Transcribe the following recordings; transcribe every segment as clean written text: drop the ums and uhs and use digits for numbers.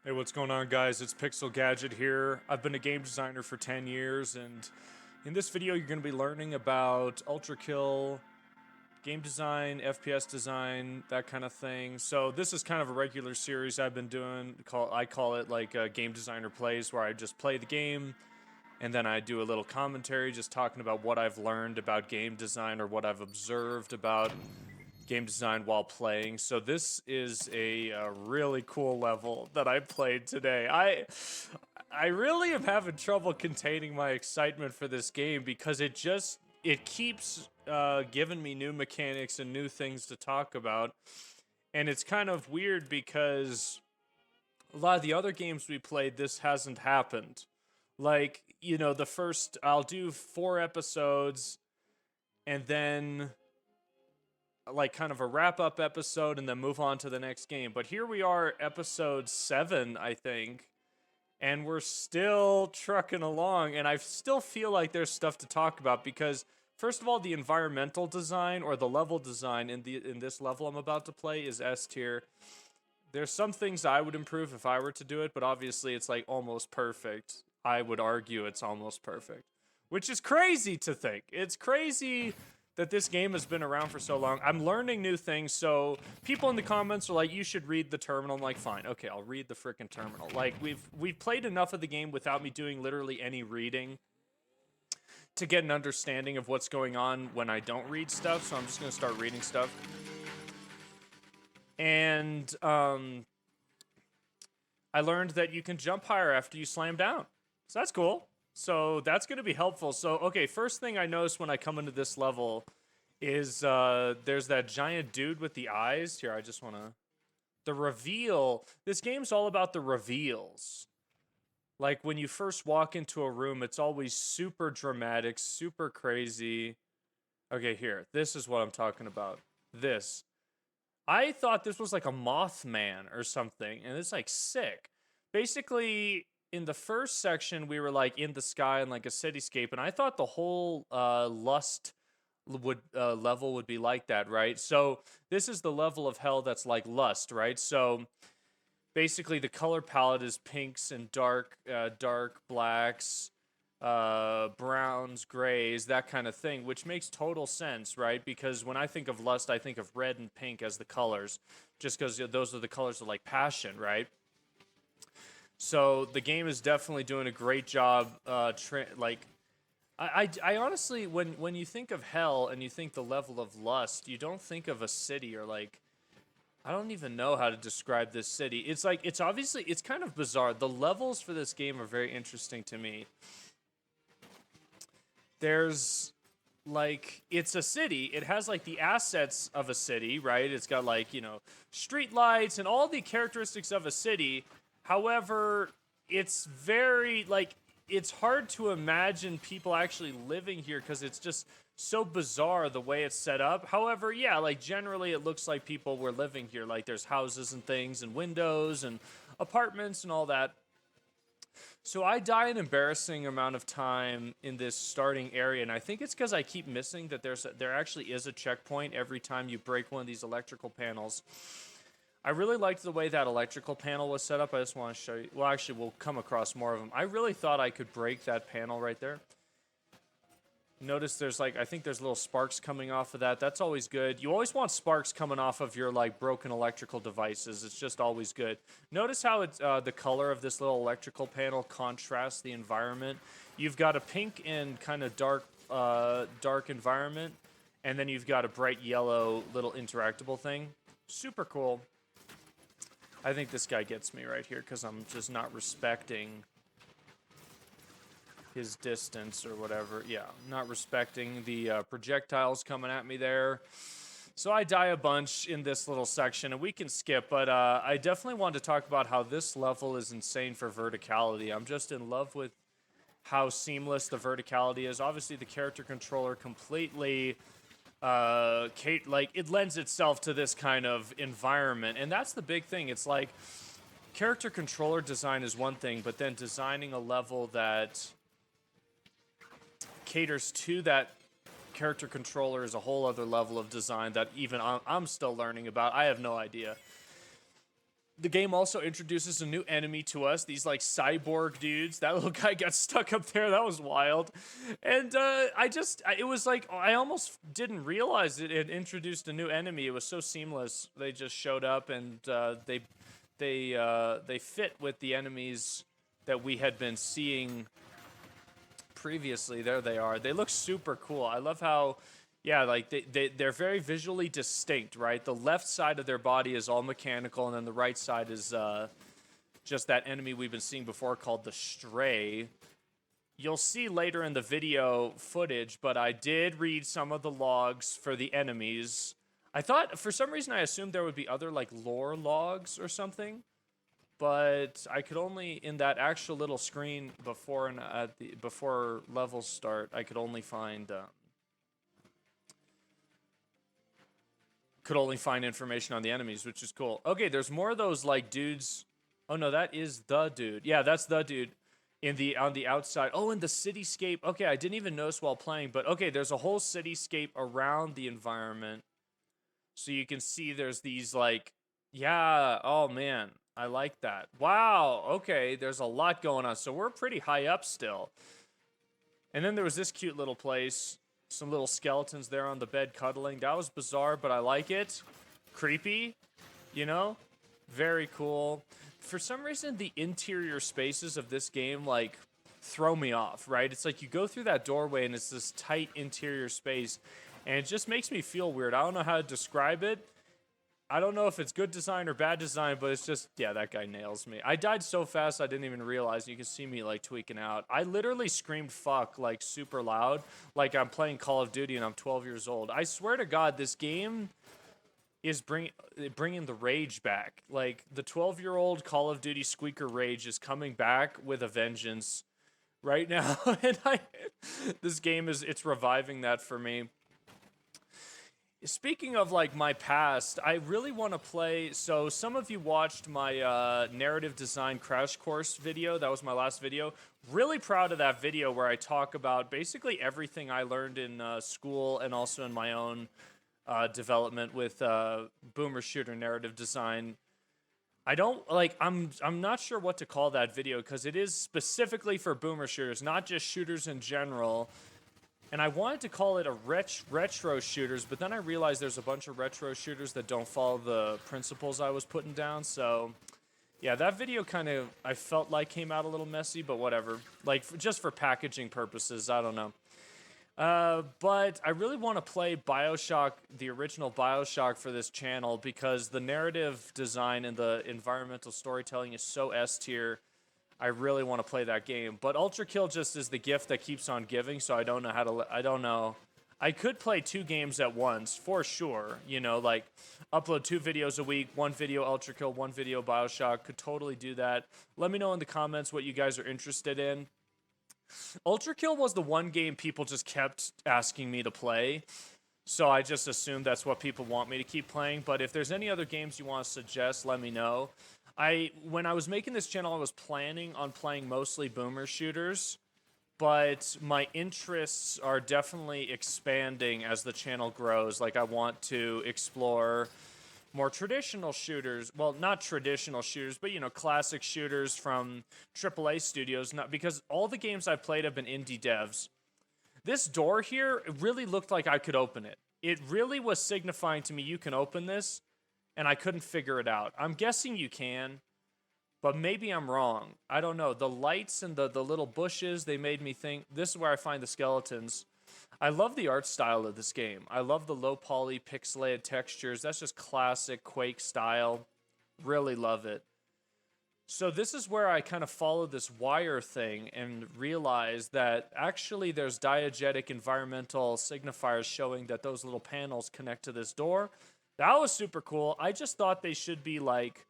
Hey, what's going on, guys? It's Pixel Gadget here. I've been a game designer for 10 years, and in this video, you're going to be learning about ULTRAKILL, game design, FPS design, that kind of thing. So this is kind of a regular series I've been doing. I call it like a game designer plays, where I just play the game, and then I do a little commentary, just talking about what I've learned about game design or what I've observed about game design while playing. So this is a really cool level that I played today. I really am having trouble containing my excitement for this game because it keeps giving me new mechanics and new things to talk about. And it's kind of weird because a lot of the other games we played, this hasn't happened. Like, the first, I'll do 4 episodes and then like kind of a wrap up episode and then move on to the next game. But here we are, episode 7, I think, and we're still trucking along, and I still feel like there's stuff to talk about because first of all, the environmental design or the level design in this level I'm about to play is S tier. There's some things I would improve if I were to do it, but obviously it's like almost perfect. I would argue it's almost perfect, which is crazy to think. It's crazy that this game has been around for so long. I'm learning new things, so people in the comments are like, you should read the terminal. I'm like, fine, okay, I'll read the freaking terminal. Like, we've played enough of the game without me doing literally any reading to get an understanding of what's going on when I don't read stuff, so I'm just gonna start reading stuff. And I learned that you can jump higher after you slam down. So that's cool. So that's going to be helpful. So, okay, first thing I noticed when I come into this level is there's that giant dude with the eyes. Here, I just want to... The reveal. This game's all about the reveals. Like, when you first walk into a room, it's always super dramatic, super crazy. Okay, here. This is what I'm talking about. This. I thought this was like a Mothman or something, and it's like sick. Basically, in the first section, we were like in the sky in like a cityscape, and I thought the whole Lust level would be like that, right? So this is the level of hell that's like Lust, right? So basically, the color palette is pinks and dark blacks, browns, grays, that kind of thing, which makes total sense, right? Because when I think of Lust, I think of red and pink as the colors, just because those are the colors of like passion, right? So the game is definitely doing a great job. I honestly, when you think of hell and you think the level of lust, you don't think of a city or like, I don't even know how to describe this city. It's like, it's obviously, it's kind of bizarre. The levels for this game are very interesting to me. There's like, it's a city. It has like the assets of a city, right? It's got like, street lights and all the characteristics of a city. However, it's very, like, it's hard to imagine people actually living here because it's just so bizarre the way it's set up. However, yeah, like, generally it looks like people were living here. Like, there's houses and things and windows and apartments and all that. So I die an embarrassing amount of time in this starting area, and I think it's because I keep missing that there actually is a checkpoint every time you break one of these electrical panels. I really liked the way that electrical panel was set up. I just want to show you. Well, actually, we'll come across more of them. I really thought I could break that panel right there. Notice there's like, I think there's little sparks coming off of that. That's always good. You always want sparks coming off of your like broken electrical devices. It's just always good. Notice how it's the color of this little electrical panel contrasts the environment. You've got a pink and kind of dark environment, and then you've got a bright yellow little interactable thing. Super cool. I think this guy gets me right here because I'm just not respecting his distance or whatever. Yeah, not respecting the projectiles coming at me there. So I die a bunch in this little section, and we can skip, but I definitely want to talk about how this level is insane for verticality. I'm just in love with how seamless the verticality is. Obviously, the character controller completely... it lends itself to this kind of environment, and that's the big thing. It's like character controller design is one thing, but then designing a level that caters to that character controller is a whole other level of design that even I'm still learning about. I have no idea. The game also introduces a new enemy to us, these like cyborg dudes. That little guy got stuck up there. That was wild. And it was like, I almost didn't realize it introduced a new enemy. It was so seamless. They just showed up, and they fit with the enemies that we had been seeing previously. There they are. They look super cool. I love how, yeah, like they're very visually distinct, right? The left side of their body is all mechanical, and then the right side is just that enemy we've been seeing before called the Stray. You'll see later in the video footage, but I did read some of the logs for the enemies. I thought, for some reason, I assumed there would be other like lore logs or something, but I could only, in that actual little screen before before levels start, I could only find information on the enemies, which is cool. Okay, there's more of those like dudes. Oh no, that is the dude. Yeah, that's the dude on the outside. Oh, and the cityscape. Okay, I didn't even notice while playing, but okay, there's a whole cityscape around the environment. So you can see there's these like, yeah, oh man, I like that. Wow, okay, there's a lot going on. So we're pretty high up still. And then there was this cute little place. Some little skeletons there on the bed cuddling. That was bizarre, but I like it. Creepy, you know? Very cool. For some reason, the interior spaces of this game, like, throw me off, right? It's like you go through that doorway and it's this tight interior space, and it just makes me feel weird. I don't know how to describe it. I don't know if it's good design or bad design, but it's just, yeah, that guy nails me. I died so fast I didn't even realize. You can see me like tweaking out. I literally screamed fuck like super loud, like I'm playing Call of Duty and I'm 12 years old. I swear to God, this game is bringing the rage back. Like the 12-year-old Call of Duty squeaker rage is coming back with a vengeance right now. And this game it's reviving that for me. Speaking of like my past, I really want to play. So some of you watched my narrative design crash course video. That was my last video. Really proud of that video where I talk about basically everything I learned in school and also in my own development with boomer shooter narrative design. I don't like. I'm not sure what to call that video because it is specifically for boomer shooters, not just shooters in general. And I wanted to call it a retro shooters, but then I realized there's a bunch of retro shooters that don't follow the principles I was putting down. So, yeah, that video kind of, I felt like came out a little messy, but whatever. Like, just for packaging purposes, I don't know. But I really want to play BioShock, the original BioShock for this channel, because the narrative design and the environmental storytelling is so S tier. I really want to play that game, but ULTRAKILL just is the gift that keeps on giving, so I don't know how to, I don't know. I could play 2 games at once, for sure, you know, like, upload 2 videos a week, 1 video ULTRAKILL, 1 video BioShock, could totally do that. Let me know in the comments what you guys are interested in. ULTRAKILL was the one game people just kept asking me to play, so I just assumed that's what people want me to keep playing, but if there's any other games you want to suggest, let me know. When I was making this channel, I was planning on playing mostly boomer shooters, but my interests are definitely expanding as the channel grows. Like, I want to explore more traditional shooters. Well, not traditional shooters, but, you know, classic shooters from AAA studios. Not because all the games I've played have been indie devs. This door here, it really looked like I could open it. It really was signifying to me, you can open this. And I couldn't figure it out. I'm guessing you can, but maybe I'm wrong. I don't know. The lights and the little bushes, they made me think, this is where I find the skeletons. I love the art style of this game. I love the low poly pixelated textures. That's just classic Quake style. Really love it. So this is where I kind of followed this wire thing and realized that actually there's diegetic environmental signifiers showing that those little panels connect to this door. That was super cool. I just thought they should be like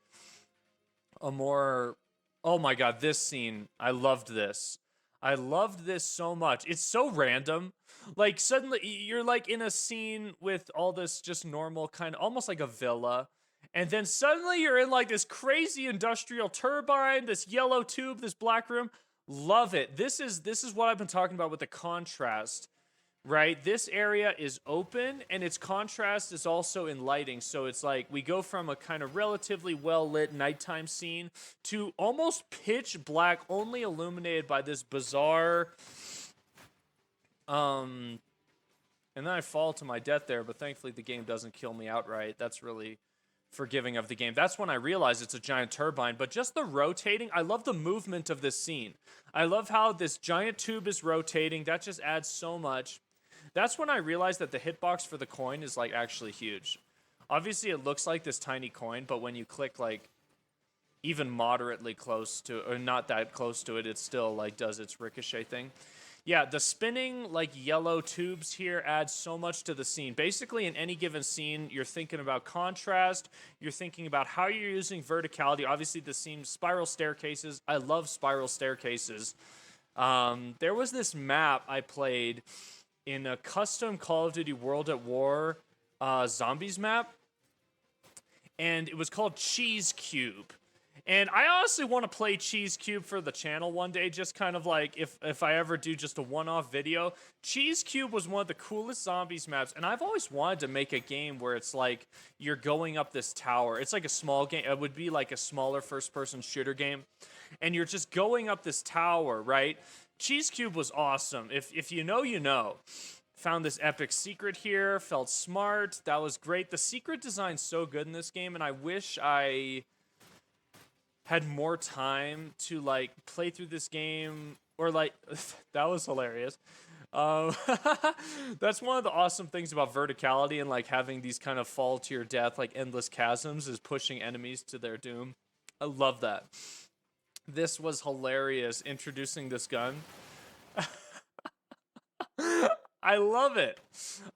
a more... Oh my god, this scene. I loved this. I loved this so much. It's so random. Like, suddenly, you're like in a scene with all this just normal kind of... Almost like a villa. And then suddenly you're in like this crazy industrial turbine, this yellow tube, this black room. Love it. This is what I've been talking about with the contrast right? This area is open, and its contrast is also in lighting. So it's like we go from a kind of relatively well-lit nighttime scene to almost pitch black, only illuminated by this bizarre and then I fall to my death there, but thankfully the game doesn't kill me outright. That's really forgiving of the game. That's when I realize it's a giant turbine, but just the rotating, I love the movement of this scene. I love how this giant tube is rotating. That just adds so much. That's when I realized that the hitbox for the coin is like actually huge. Obviously it looks like this tiny coin, but when you click like even moderately close to, or not that close to it, it still like does its ricochet thing. Yeah, the spinning like yellow tubes here add so much to the scene. Basically, in any given scene, you're thinking about contrast. You're thinking about how you're using verticality. Obviously, the scene spiral staircases. I love spiral staircases. There was this map I played in a custom Call of Duty World at War zombies map, and it was called Cheese Cube. And I honestly want to play Cheese Cube for the channel one day, just kind of like if I ever do just a one-off video. Cheese Cube was one of the coolest zombies maps, and I've always wanted to make a game where it's like you're going up this tower. It's like a small game. It would be like a smaller first-person shooter game, and you're just going up this tower, right? Cheese Cube was awesome. If you know, you know. Found this epic secret here, felt smart. That was great. The secret design's so good in this game, and I wish I had more time to like play through this game, or like that was hilarious. That's one of the awesome things about verticality and like having these kind of fall to your death, like endless chasms, is pushing enemies to their doom. I love that. This was hilarious, introducing this gun. I love it.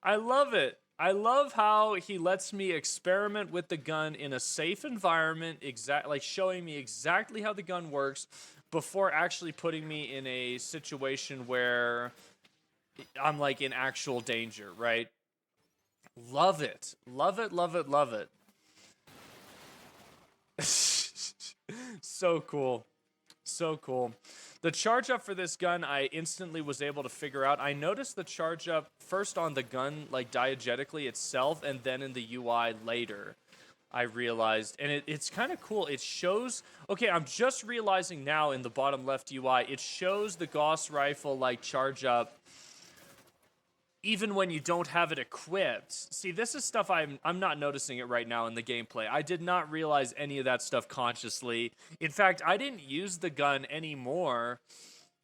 I love it. I love how he lets me experiment with the gun in a safe environment, like showing me exactly how the gun works before actually putting me in a situation where I'm like in actual danger, right? Love it. Love it, love it, love it. So cool. So cool. The charge up for this gun, I instantly was able to figure out. I noticed the charge up first on the gun, like diegetically itself, and then in the UI later, I realized. And it's kind of cool. It shows, okay, I'm just realizing now in the bottom left UI, it shows the Gauss rifle like charge up even when you don't have it equipped. See, this is stuff I'm not noticing it right now in the gameplay. I did not realize any of that stuff consciously. In fact, I didn't use the gun anymore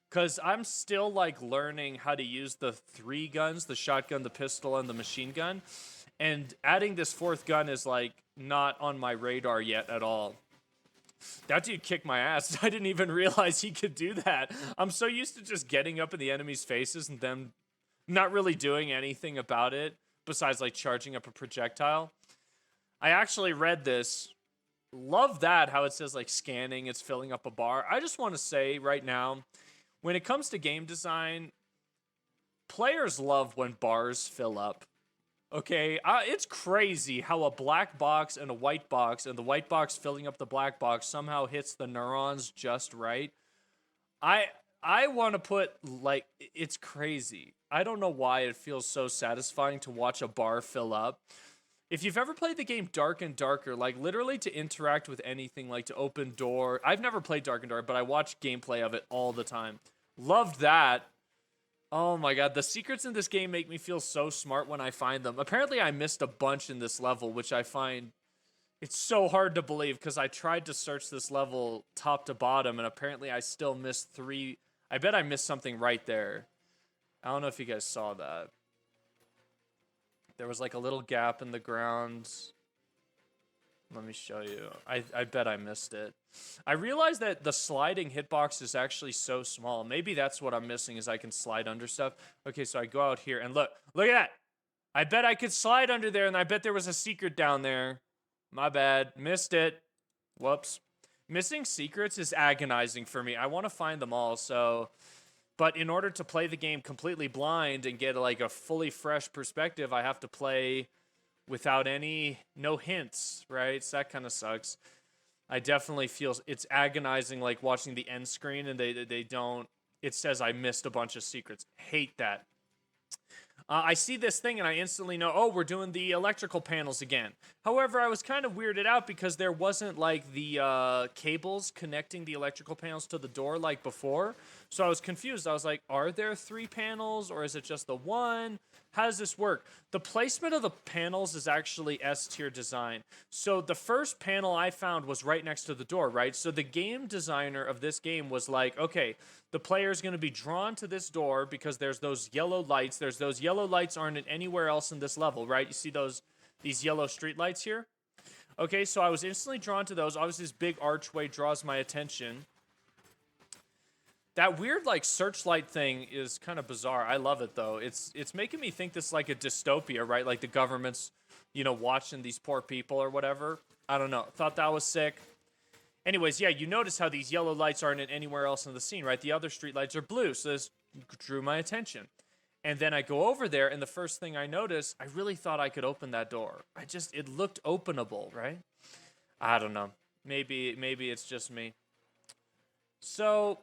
because I'm still like learning how to use the 3 guns, the shotgun, the pistol, and the machine gun. And adding this 4th gun is like not on my radar yet at all. That dude kicked my ass. I didn't even realize he could do that. I'm so used to just getting up in the enemy's faces and them not really doing anything about it besides like charging up a projectile. I actually read this. Love that, how it says like scanning, it's filling up a bar. I just want to say right now, when it comes to game design, players love when bars fill up. Okay, it's crazy how a black box and a white box, and the white box filling up the black box somehow hits the neurons just right. I want to put, like, it's crazy. I don't know why it feels so satisfying to watch a bar fill up. If you've ever played the game Dark and Darker, like, literally to interact with anything, like to open door. I've never played Dark and Darker, but I watch gameplay of it all the time. Loved that. Oh my god, the secrets in this game make me feel so smart when I find them. Apparently I missed a bunch in this level, which I find it's so hard to believe because I tried to search this level top to bottom and apparently I still missed 3. I bet I missed something right there. I don't know if you guys saw that. There was like a little gap in the ground. Let me show you. I bet I missed it. I realized that the sliding hitbox is actually so small. Maybe that's what I'm missing, is I can slide under stuff. Okay, so I go out here and look at that. I bet I could slide under there and I bet there was a secret down there. My bad. Missed it. Whoops. Missing secrets is agonizing for me. I want to find them all, so... But in order to play the game completely blind and get like a fully fresh perspective, I have to play without no hints, right? So that kind of sucks. I definitely feel it's agonizing, like watching the end screen and they don't, it says I missed a bunch of secrets. Hate that. I see this thing and I instantly know, oh, we're doing the electrical panels again. However, I was kind of weirded out because there wasn't like the cables connecting the electrical panels to the door like before. So I was confused. I was like, are there 3 panels or is it just the one? How does this work? The placement of the panels is actually S-tier design. So the first panel I found was right next to the door, right? So the game designer of this game was like, okay, the player is going to be drawn to this door because there's those yellow lights. There's those yellow lights aren't anywhere else in this level, right? You see these yellow street lights here? Okay, so I was instantly drawn to those. Obviously, this big archway draws my attention. That weird, like, searchlight thing is kind of bizarre. I love it, though. It's making me think this is like a dystopia, right? Like the government's, watching these poor people or whatever. I don't know. Thought that was sick. Anyways, yeah, you notice how these yellow lights aren't anywhere else in the scene, right? The other street lights are blue, so this drew my attention. And then I go over there, and the first thing I notice, I really thought I could open that door. It looked openable, right? I don't know. Maybe it's just me. So,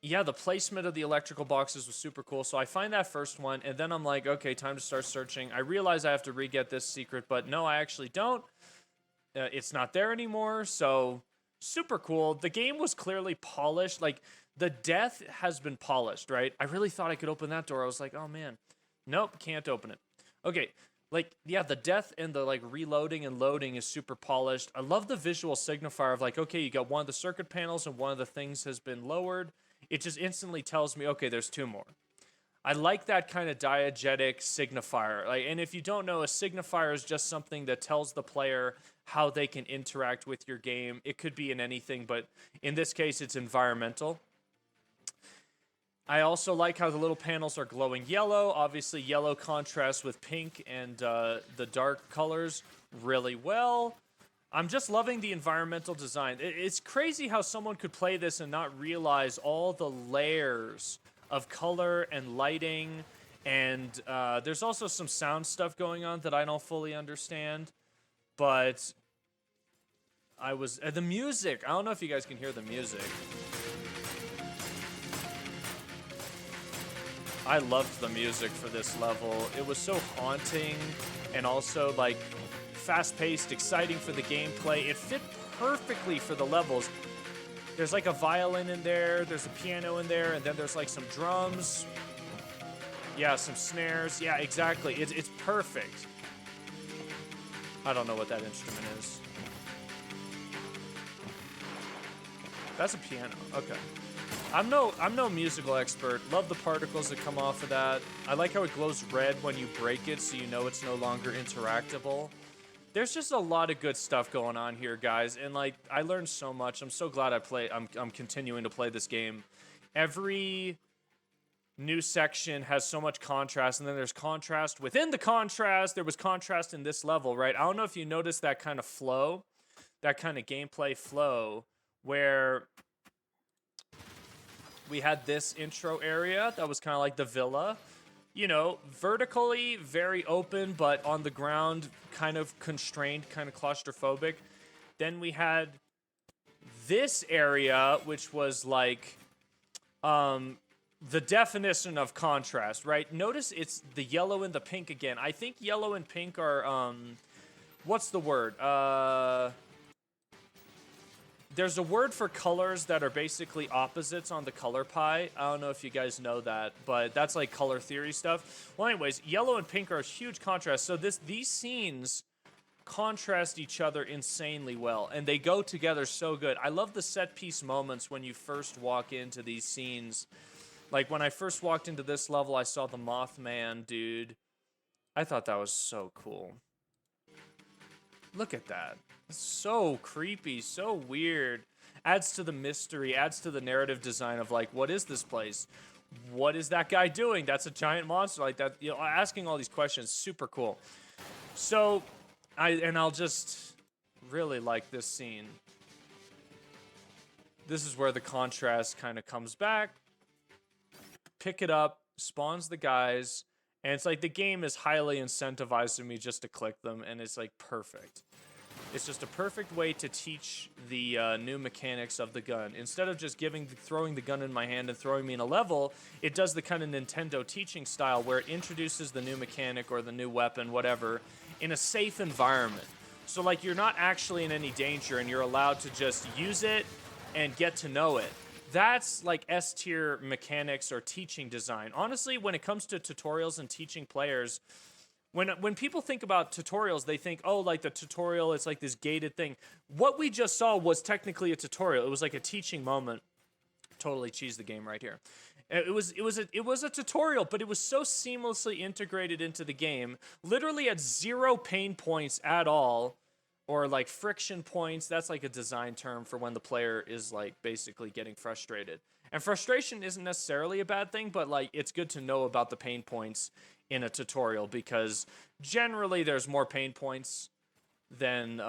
yeah, the placement of the electrical boxes was super cool. So I find that first one, and then I'm like, okay, time to start searching. I realize I have to re-get this secret, but no, I actually don't. It's not there anymore, so super cool. The game was clearly polished. Like, the death has been polished, right? I really thought I could open that door. I was like, oh, man. Nope, can't open it. Okay, like, yeah, the death and the, like, reloading and loading is super polished. I love the visual signifier of, like, okay, you got one of the circuit panels and one of the things has been lowered. It just instantly tells me, okay, there's 2 more. I like that kind of diegetic signifier. Like, and if you don't know, a signifier is just something that tells the player how they can interact with your game. It could be in anything, but in this case, it's environmental. I also like how the little panels are glowing yellow. Obviously, yellow contrasts with pink and the dark colors really well. I'm just loving the environmental design. It's crazy how someone could play this and not realize all the layers of color and lighting. And there's also some sound stuff going on that I don't fully understand. But the music. I don't know if you guys can hear the music. I loved the music for this level. It was so haunting and also like fast-paced, exciting for the gameplay. It fit perfectly for the levels. There's like a violin in there, there's a piano in there, and then there's like some drums. Yeah, some snares. Yeah, exactly. It's perfect. I don't know what that instrument is. That's a piano. Okay. I'm no musical expert. Love the particles that come off of that. I like how it glows red when you break it, so you know it's no longer interactable. There's just a lot of good stuff going on here, guys, and like I learned so much. I'm so glad I'm continuing to play this game. Every new section has so much contrast, and then there's contrast within the contrast. There was contrast in this level, right? I don't know if you noticed that kind of flow, that kind of gameplay flow, where we had this intro area that was kind of like the villa. You know, vertically very open, but on the ground kind of constrained, kind of claustrophobic. Then we had this area, which was like the definition of contrast, right? Notice it's the yellow and the pink again. I think yellow and pink are, what's the word? There's a word for colors that are basically opposites on the color pie. I don't know if you guys know that, but that's like color theory stuff. Well, anyways, yellow and pink are a huge contrast. So these scenes contrast each other insanely well, and they go together so good. I love the set piece moments when you first walk into these scenes. Like when I first walked into this level, I saw the Mothman dude. I thought that was so cool. Look at that. So creepy, so weird. Adds to the mystery, adds to the narrative design of like, what is this place? What is that guy doing? That's a giant monster like that. You know, asking all these questions, super cool. So, I'll just really like this scene. This is where the contrast kind of comes back. Pick it up, spawns the guys, and it's like the game is highly incentivizing me just to click them, and it's like perfect. It's just a perfect way to teach the new mechanics of the gun. Instead of just throwing the gun in my hand and throwing me in a level, it does the kind of Nintendo teaching style where it introduces the new mechanic or the new weapon, whatever, in a safe environment. So like you're not actually in any danger and you're allowed to just use it and get to know it. That's like S tier mechanics or teaching design. Honestly, when it comes to tutorials and teaching players, when people think about tutorials, they think, oh, like the tutorial, it's like this gated thing. What we just saw was technically a tutorial. It was like a teaching moment. Totally cheese the game right here. It was a tutorial, but it was so seamlessly integrated into the game, literally at 0 pain points at all, or like friction points. That's like a design term for when the player is like basically getting frustrated. And frustration isn't necessarily a bad thing, but like it's good to know about the pain points in a tutorial because generally there's more pain points than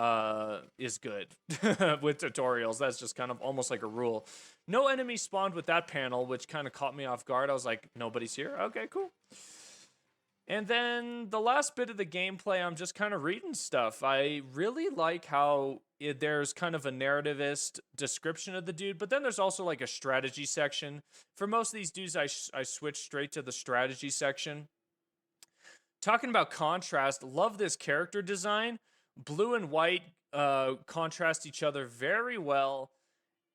is good with tutorials. That's just kind of almost like a rule. No enemy spawned with that panel, which kind of caught me off guard. I was like, nobody's here? Okay, cool. And then the last bit of the gameplay, I'm just kind of reading stuff. I really like how there's kind of a narrativist description of the dude, but then there's also like a strategy section. For most of these dudes, I switch straight to the strategy section. Talking about contrast, love this character design. Blue and white contrast each other very well.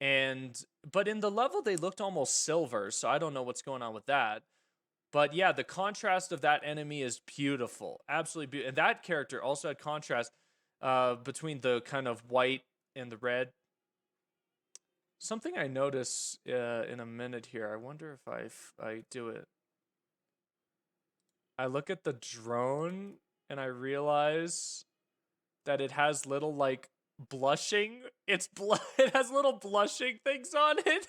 But in the level, they looked almost silver, so I don't know what's going on with that. But yeah, the contrast of that enemy is beautiful. Absolutely beautiful. And that character also had contrast between the kind of white and the red. Something I notice in a minute here. I wonder if I do it. I look at the drone and I realize that it has little like blushing. It has little blushing things on it.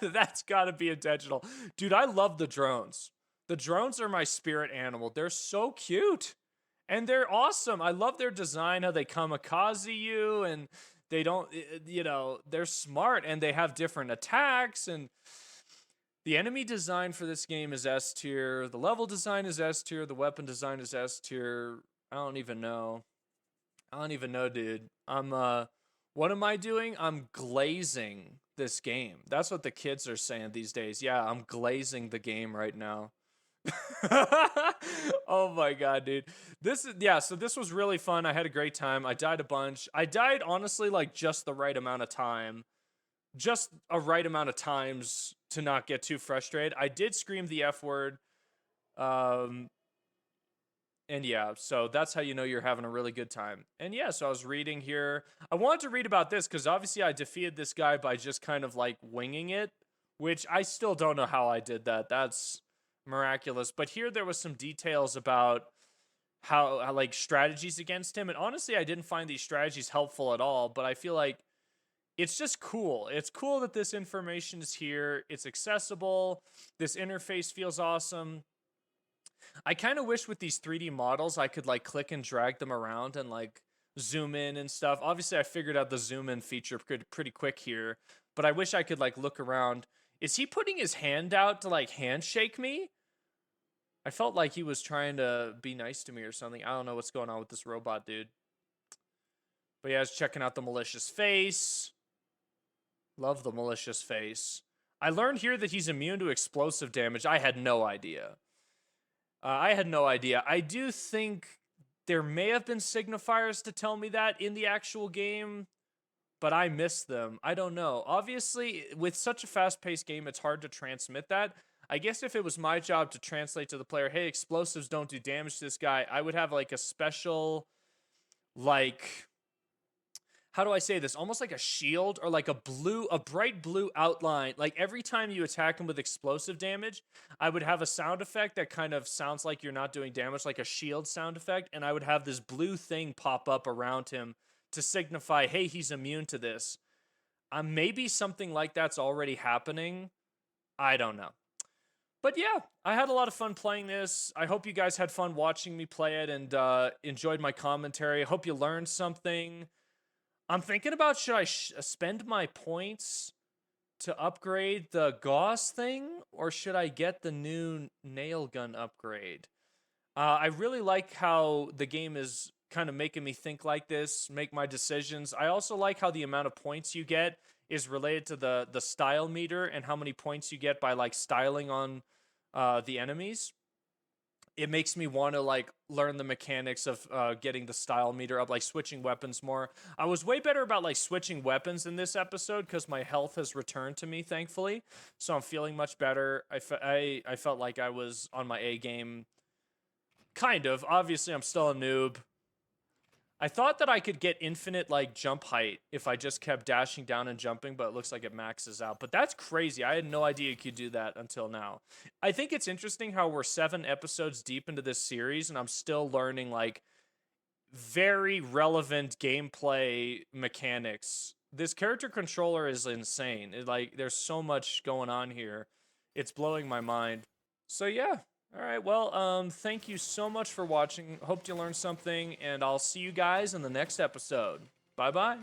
That's gotta be intentional. Dude, I love the drones. The drones are my spirit animal. They're so cute. And they're awesome. I love their design, how they kamikaze you and they don't, they're smart and they have different attacks. And the enemy design for this game is S tier. The level design is S tier. The weapon design is S tier. I don't even know, dude. What am I doing? I'm glazing this game. That's what the kids are saying these days. Yeah, I'm glazing the game right now. Oh my god, dude. So this was really fun. I had a great time. I died a bunch. I died honestly like just the right amount of time. Just a right amount of times to not get too frustrated. I did scream the F word. And yeah, so that's how you know you're having a really good time. And yeah, so I was reading here. I wanted to read about this because obviously I defeated this guy by just kind of like winging it, which I still don't know how I did that. That's miraculous. But here there was some details about how like strategies against him. And honestly, I didn't find these strategies helpful at all, but I feel like it's just cool. It's cool that this information is here. It's accessible. This interface feels awesome. I kind of wish with these 3D models I could like click and drag them around and like zoom in and stuff. Obviously, I figured out the zoom in feature pretty quick here, but I wish I could like look around. Is he putting his hand out to like handshake me? I felt like he was trying to be nice to me or something. I don't know what's going on with this robot dude. But yeah, I was checking out the malicious face. Love the malicious face. I learned here that he's immune to explosive damage. I had no idea. I do think there may have been signifiers to tell me that in the actual game, but I missed them. I don't know. Obviously, with such a fast-paced game, it's hard to transmit that. I guess if it was my job to translate to the player, hey, explosives don't do damage to this guy, I would have like a special, like, how do I say this? Almost like a shield or like a bright blue outline. Like every time you attack him with explosive damage, I would have a sound effect that kind of sounds like you're not doing damage, like a shield sound effect. And I would have this blue thing pop up around him to signify, hey, he's immune to this. Maybe something like that's already happening. I don't know. But yeah, I had a lot of fun playing this. I hope you guys had fun watching me play it and enjoyed my commentary. I hope you learned something. I'm thinking about, should I spend my points to upgrade the Gauss thing, or should I get the new nail gun upgrade? I really like how the game is kind of making me think like this, make my decisions. I also like how the amount of points you get is related to the style meter and how many points you get by like styling on the enemies. It makes me want to like learn the mechanics of getting the style meter up, like switching weapons more. I was way better about like switching weapons in this episode because my health has returned to me, thankfully. So I'm feeling much better. I felt like I was on my A game. Kind of. Obviously, I'm still a noob. I thought that I could get infinite like jump height if I just kept dashing down and jumping, but it looks like it maxes out. But that's crazy. I had no idea you could do that until now. I think it's interesting how we're 7 episodes deep into this series and I'm still learning like very relevant gameplay mechanics. This character controller is insane. Like there's so much going on here. It's blowing my mind. So yeah. All right. Well, thank you so much for watching. Hope you learned something, and I'll see you guys in the next episode. Bye bye.